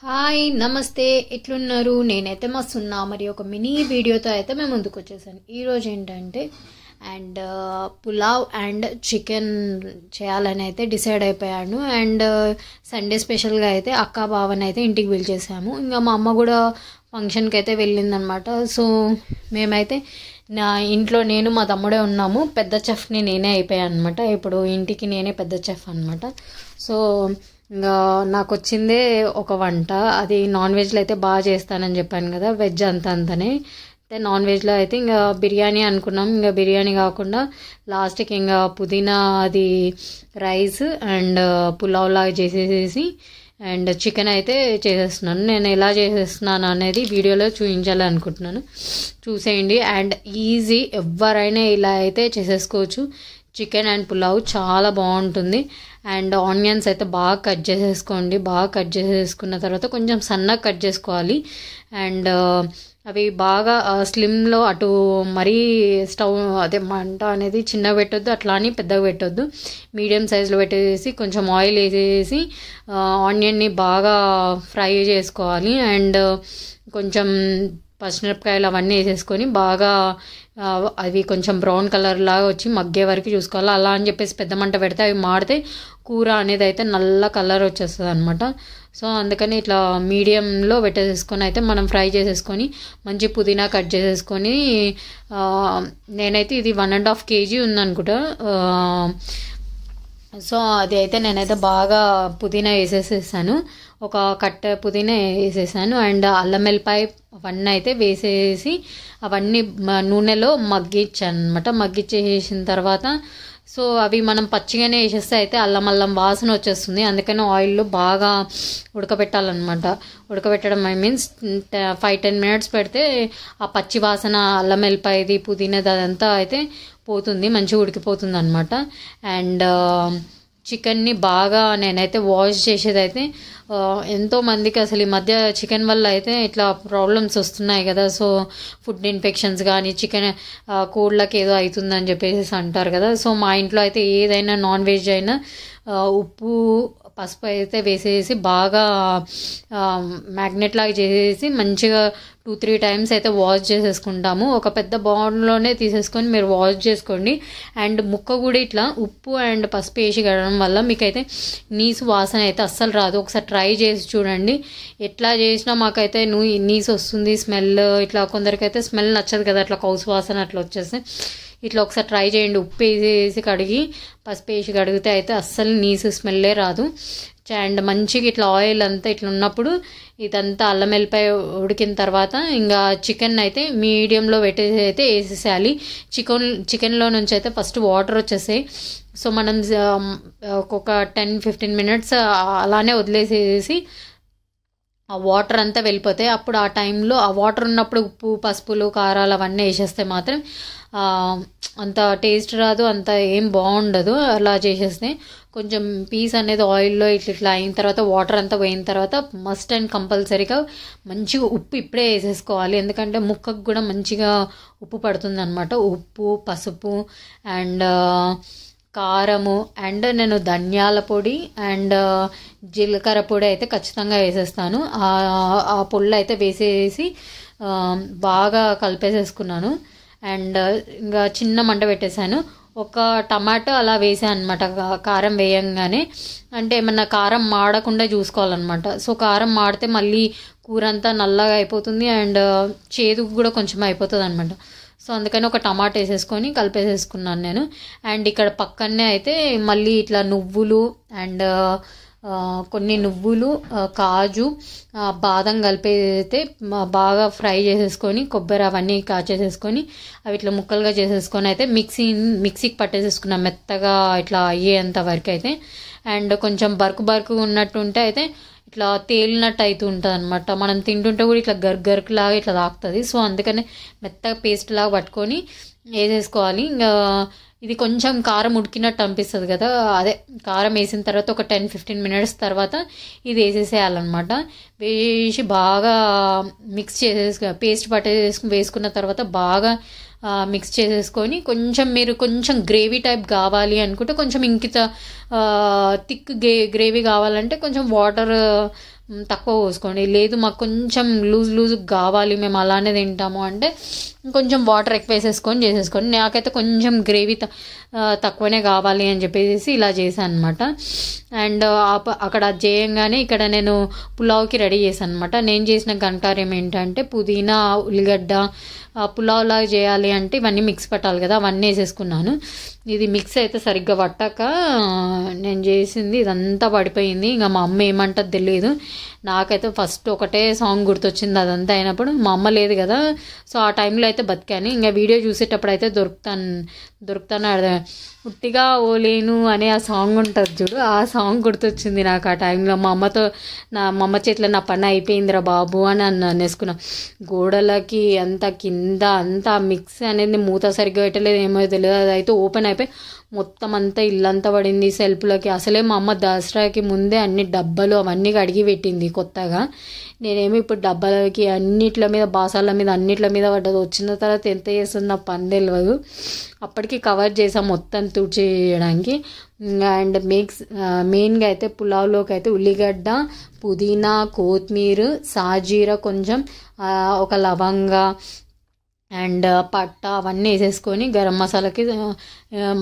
Hi నమస్తే ఎట్లున్నారు నేనైతే మస్తున్నా మరి ఒక మినీ వీడియోతో అయితే మేము ముందుకు వచ్చేసాను ఈరోజు ఏంటంటే పులావ్ అండ్ చికెన్ చేయాలని అయితే డిసైడ్ అయిపోయాను అండ్ సండే స్పెషల్గా అయితే అక్క బావని అయితే ఇంటికి పిలిచేసాము ఇంకా మా అమ్మ కూడా ఫంక్షన్కి అయితే వెళ్ళిందనమాట సో మేమైతే నా ఇంట్లో నేను మా తమ్ముడే ఉన్నాము పెద్ద చెఫ్ని నేనే అయిపోయాను అనమాట ఇప్పుడు ఇంటికి నేనే పెద్ద చెఫ్ అనమాట సో ఇంకా నాకు వచ్చిందే ఒక వంట అది నాన్ వెజ్లో అయితే బాగా చేస్తానని చెప్పాను కదా వెజ్ అంతనే అయితే నాన్ వెజ్లో అయితే ఇంకా బిర్యానీ అనుకున్నాం ఇంకా బిర్యానీ కాకుండా లాస్ట్కి ఇంకా పుదీనా అది రైస్ అండ్ పులావ్ లాగా చేసేసి అండ్ చికెన్ అయితే చేసేస్తున్నాను నేను ఎలా చేసేస్తున్నాను అనేది వీడియోలో చూపించాలనుకుంటున్నాను చూసేయండి అండ్ ఈజీ ఎవరైనా ఇలా అయితే చేసేసుకోవచ్చు చికెన్ అండ్ పులావ్ చాలా బాగుంటుంది అండ్ ఆనియన్స్ అయితే బాగా కట్ చేసేసుకోండి బాగా కట్ చేసేసుకున్న తర్వాత కొంచెం సన్నగా కట్ చేసుకోవాలి అండ్ అవి బాగా స్లిమ్లో అటు మరీ స్టవ్ అదే మంట అనేది చిన్నగా పెట్టొద్దు అట్లా అని పెద్దగా పెట్టొద్దు మీడియం సైజులో పెట్టేసి కొంచెం ఆయిల్ వేసేసి ఆనియన్ని బాగా ఫ్రై చేసుకోవాలి అండ్ కొంచెం పచ్చిమిరపకాయలు అవన్నీ వేసేసుకొని బాగా అవి కొంచెం బ్రౌన్ కలర్ లాగా వచ్చి మగ్గే వరకు చూసుకోవాలి అలా అని చెప్పేసి పెద్ద మంట పెడితే అవి మాడితే కూర అనేది అయితే నల్ల కలర్ వచ్చేస్తుంది అనమాట సో అందుకని ఇట్లా మీడియంలో పెట్టేసేసుకొని అయితే మనం ఫ్రై చేసేసుకొని మంచి పుదీనా కట్ చేసేసుకొని నేనైతే ఇది 1.5 kg ఉందనుకుంటా సో అది అయితే నేనైతే బాగా పుదీనా వేసేసేసాను ఒక కట్ట పుదీనా వేసేసాను అండ్ అల్లం వెల్లిపాయ అవన్నీ అయితే వేసేసి అవన్నీ నూనెలో మగ్గించాను అనమాట మగ్గిచ్చేసిన తర్వాత సో అవి మనం పచ్చిగానే వేసేస్తే అయితే అల్లం వాసన వచ్చేస్తుంది అందుకని ఆయిల్లో బాగా ఉడకబెట్టాలన్నమాట ఉడకబెట్టడం ఐ మీన్స్ 5-10 minutes పెడితే ఆ పచ్చి వాసన అల్లం వెల్లిపాయది పుదీనాది అదంతా అయితే పోతుంది మంచిగా ఉడికిపోతుంది అనమాట అండ్ చికెన్ని బాగా నేనైతే వాష్ చేసేది అయితే ఎంతోమందికి అసలు ఈ మధ్య చికెన్ వల్ల అయితే ఇట్లా ప్రాబ్లమ్స్ వస్తున్నాయి కదా సో ఫుడ్ ఇన్ఫెక్షన్స్ కానీ చికెన్ కోళ్ళకి ఏదో అవుతుందని చెప్పేసి అంటారు కదా సో మా ఇంట్లో అయితే ఏదైనా నాన్ వెజ్ అయినా ఉప్పు పసుపు అయితే వేసేసి బాగా మ్యాగ్నెట్ లాగా చేసేసి మంచిగా 2-3 times అయితే వాష్ చేసేసుకుంటాము ఒక పెద్ద బౌల్లోనే తీసేసుకొని మీరు వాష్ చేసుకోండి అండ్ ముక్క కూడా ఇట్లా ఉప్పు అండ్ పసుపు వేసి కడగడం వల్ల మీకైతే నీసు వాసన అయితే అస్సలు రాదు ఒకసారి ట్రై చేసి చూడండి ఎట్లా చేసినా మాకైతే నీసు వస్తుంది స్మెల్ ఇట్లా కొందరికైతే స్మెల్ నచ్చదు కదా అట్లా కౌసు వాసన అట్లా వచ్చేస్తే ఇట్లా ఒకసారి ట్రై చేయండి ఉప్పు వేసి కడిగి పసుపు వేసి కడిగితే అయితే అస్సలు నీసు స్మెల్లే రాదు అండ్ మంచిగా ఇట్లా ఆయిల్ అంతా ఇట్లా ఉన్నప్పుడు ఇదంతా అల్లం వెల్లిపాయ ఉడికిన తర్వాత ఇంకా చికెన్ అయితే మీడియంలో పెట్టేసి అయితే వేసేసేయాలి చికెన్లో నుంచి అయితే ఫస్ట్ వాటర్ వచ్చేసాయి సో మనం ఒక 10-15 minutes అలానే వదిలేసేసి ఆ వాటర్ అంతా వెళ్ళిపోతాయి అప్పుడు ఆ టైంలో ఆ వాటర్ ఉన్నప్పుడు ఉప్పు పసుపులు కారాలు అవన్నీ వేసేస్తే మాత్రం అంత టేస్ట్ రాదు అంత ఏం బాగుండదు అలా చేసేస్తే కొంచెం పీస్ అనేది ఆయిల్లో ఇట్లా అయిన తర్వాత వాటర్ అంతా పోయిన తర్వాత మస్ట్ అండ్ కంపల్సరీగా మంచిగా ఉప్పు ఇప్పుడే వేసేసుకోవాలి ఎందుకంటే ముక్కకు కూడా మంచిగా ఉప్పు పడుతుంది అనమాట ఉప్పు పసుపు అండ్ కారము అండ్ నేను ధనియాల పొడి అండ్ జీలకర్ర పొడి అయితే ఖచ్చితంగా వేసేస్తాను ఆ పొళ్ళు అయితే వేసేసి బాగా కలిపేసేసుకున్నాను అండ్ ఇంకా చిన్న మంట పెట్టేశాను ఒక టమాటో అలా వేసాను అనమాట కారం వేయంగానే అంటే ఏమన్నా కారం మాడకుండా చూసుకోవాలన్నమాట సో కారం మాడితే మళ్ళీ కూర అంతా నల్లగా అయిపోతుంది అండ్ చేదుకు కూడా కొంచెం అయిపోతుంది అనమాట సో అందుకని ఒక టమాటా వేసేసుకొని కలిపేసేసుకున్నాను నేను అండ్ ఇక్కడ పక్కనే అయితే మళ్ళీ ఇట్లా నువ్వులు అండ్ కొన్ని నువ్వులు కాజు బాదం కలిపి అయితే బాగా ఫ్రై చేసేసుకొని కొబ్బరి అవన్నీ కాచేసేసుకొని అవి ఇట్లా ముక్కలుగా చేసేసుకొని అయితే మిక్సీకి పట్టేసేసుకున్నాం మెత్తగా ఇట్లా అయ్యేంత వరకు అయితే అండ్ కొంచెం బరుకు ఉన్నట్టుంటే అయితే ఇట్లా తేలినట్టు అవుతూ ఉంటుంది అనమాట మనం తింటుంటే కూడా ఇట్లా గరుకులాగా ఇట్లా తాకుతుంది సో అందుకనే మెత్తగా పేస్ట్ లాగా పట్టుకొని వేసేసుకోవాలి ఇంకా ఇది కొంచెం కారం ఉడికినట్టు అనిపిస్తుంది కదా అదే కారం వేసిన తర్వాత ఒక 10-15 minutes తర్వాత ఇది వేసేసేయాలన్నమాట వేసి బాగా మిక్స్ పేస్ట్ వేసుకున్న తర్వాత బాగా మిక్స్ చేసేసుకొని కొంచెం మీరు కొంచెం గ్రేవీ టైప్ కావాలి అనుకుంటే కొంచెం ఇంకిత థిక్ గ్రేవీ కావాలంటే కొంచెం వాటర్ తక్కువ పోసుకోండి. లేదు మాకు కొంచెం లూజ్ కావాలి, మేము అలానే తింటాము అంటే కొంచెం వాటర్ ఎక్కువ వేసేసుకొని చేసేసుకోండి. నాకైతే కొంచెం గ్రేవీ తక్కువనే కావాలి అని చెప్పేసి ఇలా చేశాను అనమాట. అండ్ అక్కడ చేయంగానే ఇక్కడ నేను పులావ్కి రెడీ చేశాను అనమాట. నేను చేసిన గంటారం ఏంటంటే పుదీనా, ఉల్లిగడ్డ, పులావ్ లాగా చేయాలి అంటే ఇవన్నీ మిక్స్ పట్టాలి కదా, అవన్నీ వేసేసుకున్నాను. ఇది మిక్స్ అయితే సరిగ్గా పట్టాక నేను చేసింది ఇదంతా పడిపోయింది. ఇంకా మా అమ్మ ఏమంటది తెలియదు. నాకైతే ఫస్ట్ ఒకటే సాంగ్ గుర్తొచ్చింది అదంతా అయినప్పుడు. మా అమ్మ లేదు కదా, సో ఆ టైంలో అయితే బతికాను. ఇంకా వీడియో చూసేటప్పుడు అయితే దొరుకుతాను ఉట్టిగా ఓలేను అనే ఆ సాంగ్ ఉంటుంది చూడు, ఆ సాంగ్ గుర్తొచ్చింది నాకు ఆ టైంలో. మా అమ్మ చేతిలో నా పని అయిపోయిందిరా బాబు అని అనేసుకున్నా. గోడలకి అంతా కింద అంతా మిక్స్ అనేది మూత సరిగ్గా పెట్టలేదు, ఏమో తెలియదు, అదైతే ఓపెన్ అయిపోయి మొత్తం అంతా ఇల్లంతా పడింది సెల్ఫ్లకి. అసలే మా అమ్మ దసరాకి ముందే అన్ని డబ్బాలు అవన్నీ కడిగి పెట్టింది కొత్తగా. నేనేమి ఇప్పుడు డబ్బాలకి అన్నిట్ల మీద, బాసాల మీద, అన్నిట్ల మీద పడ్డది. వచ్చిన తర్వాత ఎంత చేస్తుంది నా పని తెలియదు. అప్పటికి కవర్ చేసాం మొత్తం తుడిచేయడానికి. అండ్ మెయిన్గా అయితే పులావ్లోకి అయితే ఉల్లిగడ్డ, పుదీనా, కొత్తిమీర, సాజీర, కొంచెం ఒక లవంగా అండ్ పట్ట అవన్నీ వేసేసుకొని గరం మసాలాకి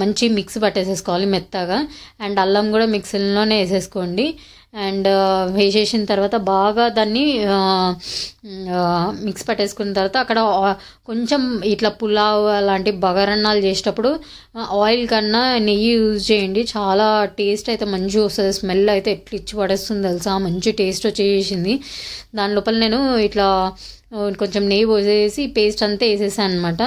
మంచి మిక్స్ పట్టేసేసుకోవాలి మెత్తగా. అండ్ అల్లం కూడా మిక్సీలోనే వేసేసుకోండి. అండ్ వేసేసిన తర్వాత బాగా దాన్ని మిక్స్ పట్టేసుకున్న తర్వాత అక్కడ కొంచెం ఇట్లా పులావ్ అలాంటి బగారన్నాలు చేసేటప్పుడు ఆయిల్ కన్నా నెయ్యి యూజ్ చేయండి. చాలా టేస్ట్ అయితే మంచిగా వస్తుంది. స్మెల్ అయితే ఎట్లా ఇచ్చి పడేస్తుంది తెలుసా, మంచి టేస్ట్ వచ్చేసింది. దాని లోపల నేను ఇట్లా కొంచెం నెయ్యి పోసేసి పేస్ట్ అంతా వేసేసాను అనమాట.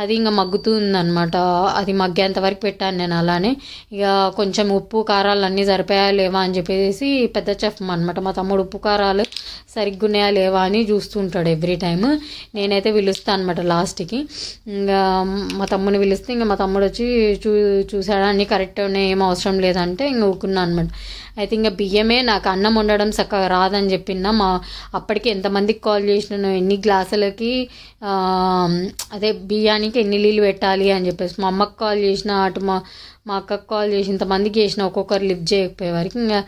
అది ఇంకా మగ్గుతుందనమాట. అది మగ్గేంత వరకు పెట్టాను నేను అలానే. ఇక కొంచెం ఉప్పు కారాలు అన్నీ సరిపోయా లేవా అని చెప్పేసి పెద్ద చెఫ్ అనమాట మా తమ్ముడు, ఉప్పు కారాలు సరిగ్గున్నాయా లేవా అని చూస్తుంటాడు ఎవ్రీ టైమ్. నేనైతే పిలుస్తాను అనమాట లాస్ట్కి. ఇంకా మా తమ్ముని పిలిస్తే ఇంకా మా తమ్ముడు వచ్చి చూసాడా అన్నీ కరెక్ట్ ఉన్నాయి, ఏం అవసరం లేదంటే ఇంకా ఊరుకున్నాను అనమాట. అయితే ఇంకా బియ్యమే నాకు అన్నం వండడం చక్కగా రాదని చెప్పిన అప్పటికి ఎంతమందికి కాల్ చేసినాను, ఎన్ని గ్లాసులకి అదే బియ్యానికి ఎన్ని నీళ్ళు పెట్టాలి అని చెప్పేసి మా అమ్మకి కాల్ చేసిన, అటు మా అక్కకి కాల్ చేసి ఇంతమందికి చేసిన, ఒక్కొక్కరు లిఫ్ట్ చేయకపోయేవారికి ఇంకా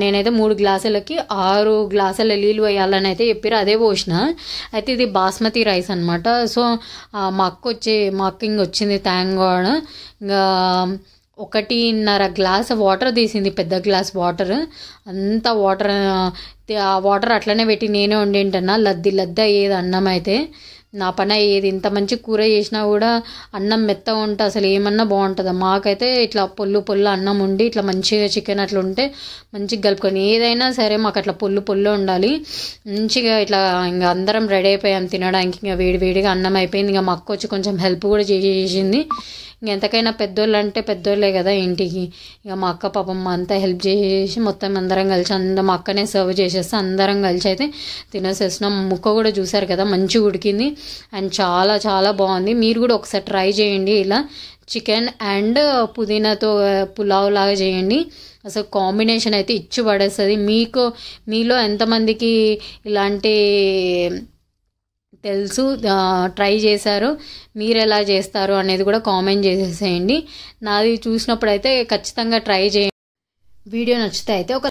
నేనైతే 3 గ్లాసులకి 6 గ్లాసుల నీళ్ళు వేయాలని అయితే చెప్పారు. అదే పోసిన. అయితే ఇది బాస్మతి రైస్ అనమాట. సో మా అక్క వచ్చింది థ్యాంక్ గాడ్. ఇంకా 1.5 గ్లాస్ వాటర్ తీసింది, పెద్ద గ్లాస్ వాటర్. అంత ఆ వాటర్ అట్లనే పెట్టి నేనే వండింటన్నా. లద్ద అయ్యేది అన్నం అయితే. నా పని అయ్యేది. ఇంత మంచి కూర చేసినా కూడా అన్నం మెత్తగా ఉంటే అసలు ఏమన్నా బాగుంటుందా. మాకైతే ఇట్లా పొల్లు అన్నం ఉండి ఇట్లా మంచిగా చికెన్ అట్లా ఉంటే మంచిగా కలుపుకొని, ఏదైనా సరే మాకు అట్లా పొల్లు ఉండాలి మంచిగా. ఇట్లా ఇంకా అందరం రెడీ అయిపోయాం తినడానికి. ఇంకా వేడిగా అన్నం అయిపోయింది. ఇంకా మా అక్క వచ్చి కొంచెం హెల్ప్ కూడా చేసింది. ఇంకెంతకైనా పెద్దోళ్ళు అంటే పెద్దోళ్ళే కదా ఇంటికి. ఇక మా అక్క పాపం అంతా హెల్ప్ చేసి మొత్తం అందరం కలిసి మా అక్కనే సర్వ్ చేసేస్తే అందరం కలిసి అయితే తినేసేస్తున్నాం. ముక్క కూడా చూసారు కదా మంచిగా ఉడికింది అండ్ చాలా చాలా బాగుంది. మీరు కూడా ఒకసారి ట్రై చేయండి ఇలా చికెన్ అండ్ పుదీనాతో పులావ్ లాగా చేయండి. అసలు కాంబినేషన్ అయితే ఇచ్చి పడేస్తుంది. మీలో ఎంతమందికి ఇలాంటి తెలుసు, ట్రై చేశారు, మీరు ఎలా చేస్తారు అనేది కూడా కామెంట్ చేసేసేయండి. నాది చూసినప్పుడు అయితే ఖచ్చితంగా ట్రై చేయండి. వీడియో నచ్చితే అయితే ఒక